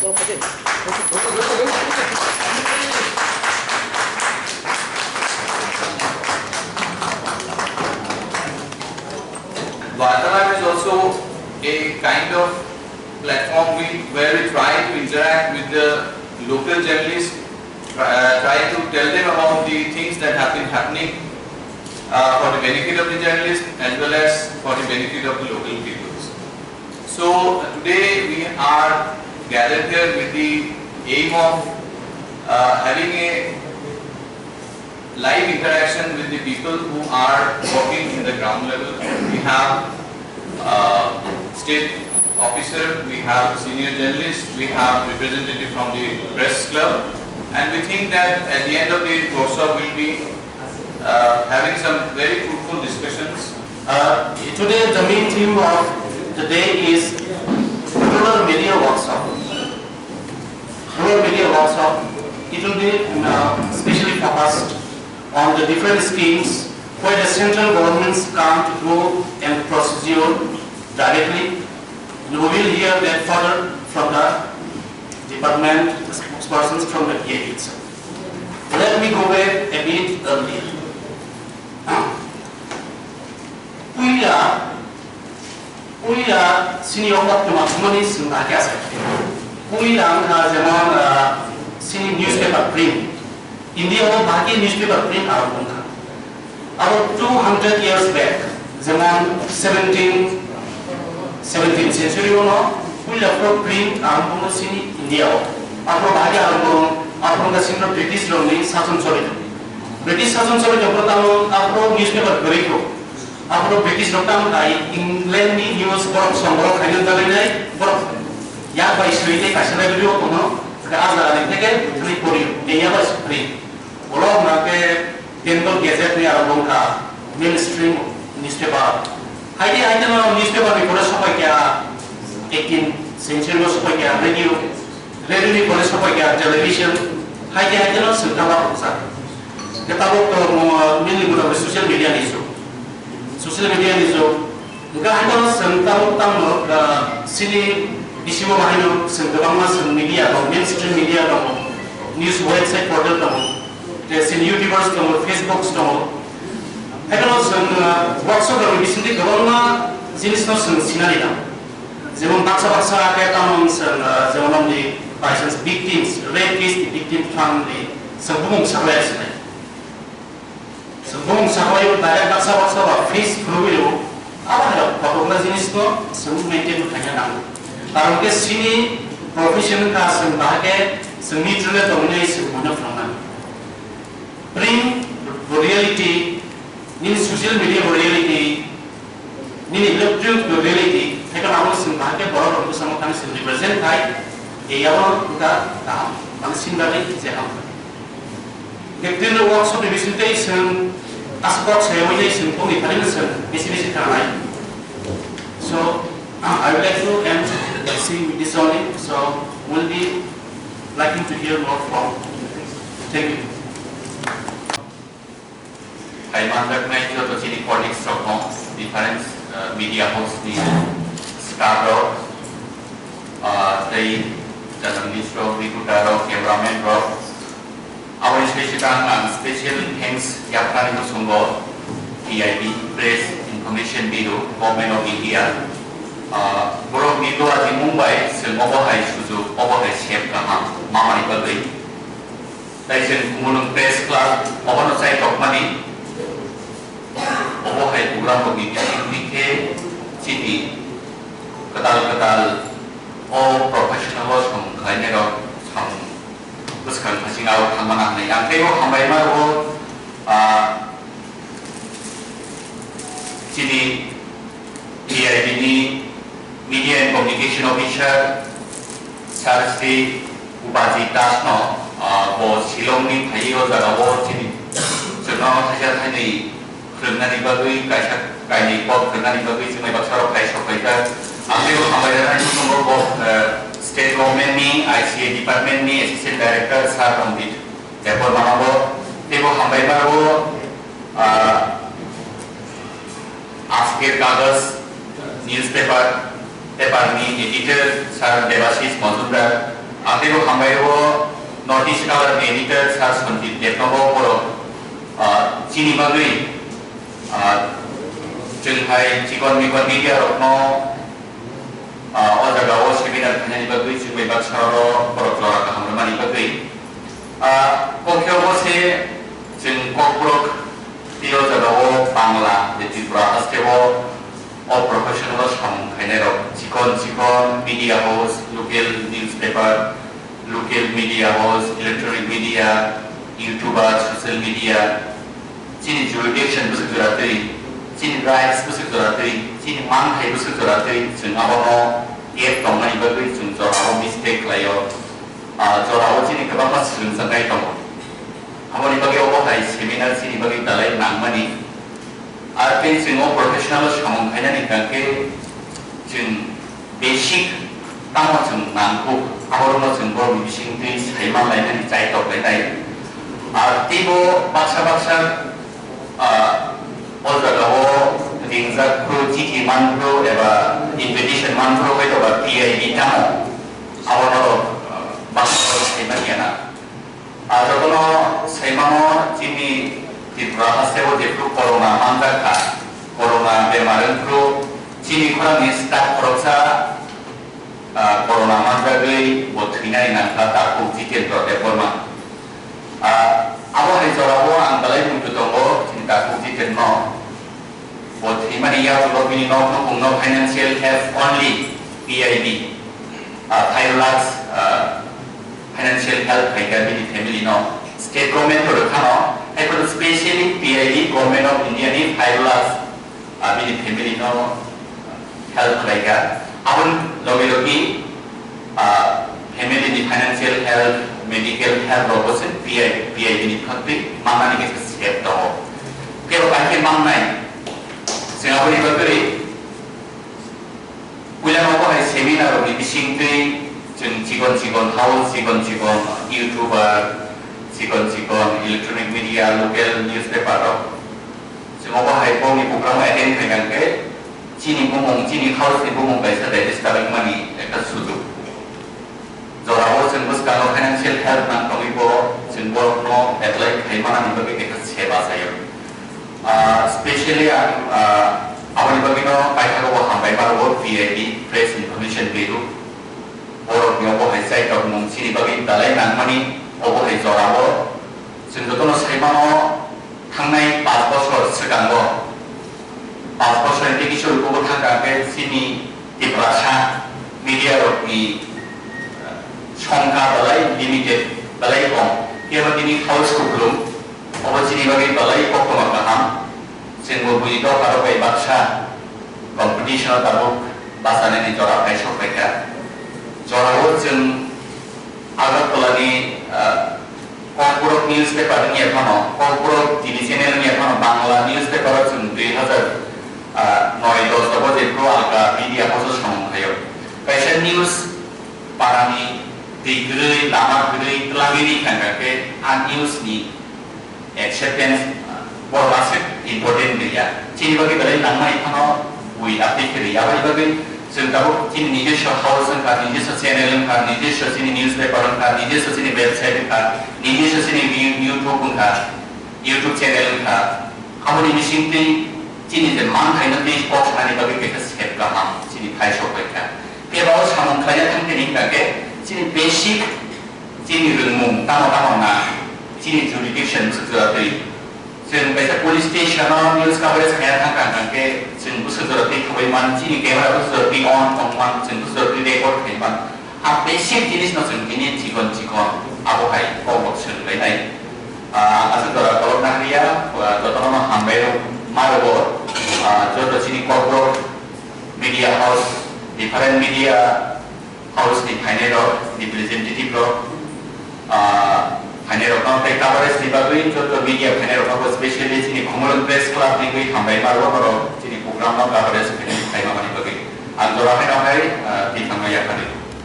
Vartalap is also a kind of platform where we try to interact with the local journalists, try to tell them about the things that have been happening for the benefit of the journalists as well as for the benefit of the local people. So today we are gathered here with the aim of having a live interaction with the people who are working in the ground level. We have state officer, we have senior journalists, we have representative from the press club, and we think that at the end of the workshop we'll be having some very fruitful discussions. Today the main theme of the day is rural media workshop. Rural media workshop. It will be specially focused on the different schemes where the central governments come to go and procedure directly. We will hear that further from the department, the spokespersons from the PIB itself. Let me go back a bit earlier. 우리가 신이 없었지만 부모님 생각하게 하세요. 우리랑 하지만 신이 newspaper print. India 바기 newspaper print 알아본다. About 200 years back, zaman 17th century ono, 우리 앞으로 print 알아본 신이 India. 앞으로 바기 알아본 앞으로가 신으로 British 놈이 사전 처리. British 사전 처리 접었다면 앞으로 newspaper 그리고. 앞으로 브리티시 록담이 잉글랜드 뉴스 버럭 선거로 관련되는 버럭 야바 이슈에 가시나 그리고 오늘 그 아자라는 되게 틀리 보리요 내야바 스프링 올라오나게 덴도 게제트에 알아본가 메인스트림 뉴스페이퍼 하이데는 뉴스페이퍼를 보내 서봐야 18th century로 서봐야 레디오 보내 서봐야 텔레비전 하이데는 선정하고 있어 그다음에 또 밀리고도 소셜 미디어 이슈 Social media is enggak hanya tentang sini di sini mahal tentang media atau mainstream media atau news website portal atau sini YouTubers atau Facebook atau hanya WhatsApp atau di sini kalau jenis itu sinari dah. Zaman bangsa kayak kamu zaman di patients victims, rapist, victim family, semua sahaja sini. Sebelum saya tanya baksa face dulu, apa ada beberapa jenis itu semua maintain hanya nama. Kalau ke sini profesional kan sebagai seni juga dominasi semuanya orang. Bring reality, ini social media reality, ini electronic reality. Kalau kamu sebagai baru orang sama kami represent kai, orang kita tahu, kami sendiri jaham. Ketika workshop presentation aspect saya menjadi simpul di presentation bisi kanai. So I would like to end see with this only. So we'll be liking to hear more from. Thank you. I recognize the city politics of different media hosts di Scarborough, the journalist, reporter, cameraman, our special thanks Yapani Musumbo, PIB, Press Information Bureau, Government of India, Borokpost di Mumbai, Khumulwng Suzu, Obohai Chef Kama, Mama Republic, Khumulwng Press Club, Obono Sai Tokmani, Obohai Program of India, City, Ketal, all professionals from Kainero, Buskan passing out Hamana, and they will come by my own City PIB Media and Communication Officer Sarasri Ubazi Tasno was Shilongni Tayo Zarawo City. So now Tajani Krunani Bagui, Kaini Pop, Krunani Bagui, Sumabasaro, Kaishokaita, and they will come by the State Government ni, ICA Department ni, Assistant Director Sir Kambit. Therefore, Manabo, Tebo Hambai Marbo, Asker Kagas, newspaper, Editor Sir Devashis Mazumdar, Akhiru hambayo notice color editor has content develop for chini bagui jengkai cikon mikon media rokno ojaga o seminar khanyani bagui jengkai baksaro poroklora kahamrmani bagui kokyo bose jeng kokrok tio jaga o bangla de tripura astebo all professional samung khainero cikon media host local newspaper local media host electronic media YouTuber social media chini jurisdiction busuk juratri chini rights busuk juratri chini manthai busuk juratri jeng abono app tongmani bagui jeng jorao mistake layo jorao chini kabama sung sangai tong amoni bagi obo hai seminar chini bagi dalai nangmani arpe jeng o professional samung khainani kangke jeng basic tamo jeng nangku ahorno jeng bor bising tui saiman lainani chai tok lainai tibo baksa ojago ringjak pro chithi manpro eba invitation manpro hoito ba PIB tamo ahono baksa saimaniana jokono saimano chini tripura hastebo jepru corona manjaka corona bemarengkru chini khorangni staff khoroksa corona manjagui bo thwinai nangkha taku jitel pro deporma abo hari jorabo ang dalai buntu tongo cinta kuji tenno bot himani ya tulo bini no no financial help only PIB Thailand's financial help kaika bini family no state government to khano ai ko specially PIB government of India ni Thailand's bini family no help kaika abun logi family ni financial help medical help robosen PIB ni khakti mangani ke step to kero kai mangnai singapore bagri ulang obo hai seminar ni bisingtei jeng cikon house cikon YouTuber cikon electronic media local newspaper jeng obo hai boni program attend khaingan ke chini house ni bumong baisa dai starting money ekta sudu jorao jeng buskano financial help nang tongibo jeng borokno apply khaimana ni bagi ekta seba sayo especially aboni bagino paithago hambai baro PIB press information bureau borok ni obo hai site of mung chini bagi dalai nangmani obo hai jorao jeng jotono saimano thangnai 5 bochor sigango 5 bochor ni kisor ubo thangkake chini tiprasa media rokni সংখ্যা balai limited balai kong kero dini house kublum obo chini bagi balai kokoma kaham jengbo bujido karo bai baksa competition tabuk basane ni jora bai sokeka jorao jeng agartala ni kokpurok newspaper ni ekhano kokpurok TV channel ni ekhano bangla newspaper jeng 2009-10 tobo jepro alka media house samongkhayo kaisa news parani degree lama degree telagiri kangkake news ni acceptance borlasik important dia chini bagi balai nangma ikhano ui update kiri abai bagi jeng tabo chini nijesho house ka nijesho channel ka nijesho chini newspaper ka nijesho chini website ka nijesho chini YouTube channel ka amoni misingtei chini je mangkhaina tei box ani bagi ke step ka ham chini phaisok ka kebao samong khaya thangkeni kake chini basic chini rungmung tamo na chini jurisdiction sujratri jeng baisa police station news coverage khaya thangkake jeng busujratri khabai man chini camera busujratri on tongman jeng busujratri record khaiman basic jinis no jeng kini cikon abo hai kobok sul lainai asudara kolok nahria jotono hambairo marobo joto chini corporate media house different media house ni phainero representative ro phainero contact coverage ni bagui joto media phainero ko specially chini Khumulwng Press Club ni gui hambai marwa ro chini program no coverage phainero mani bagui anjora hai ti thangya khani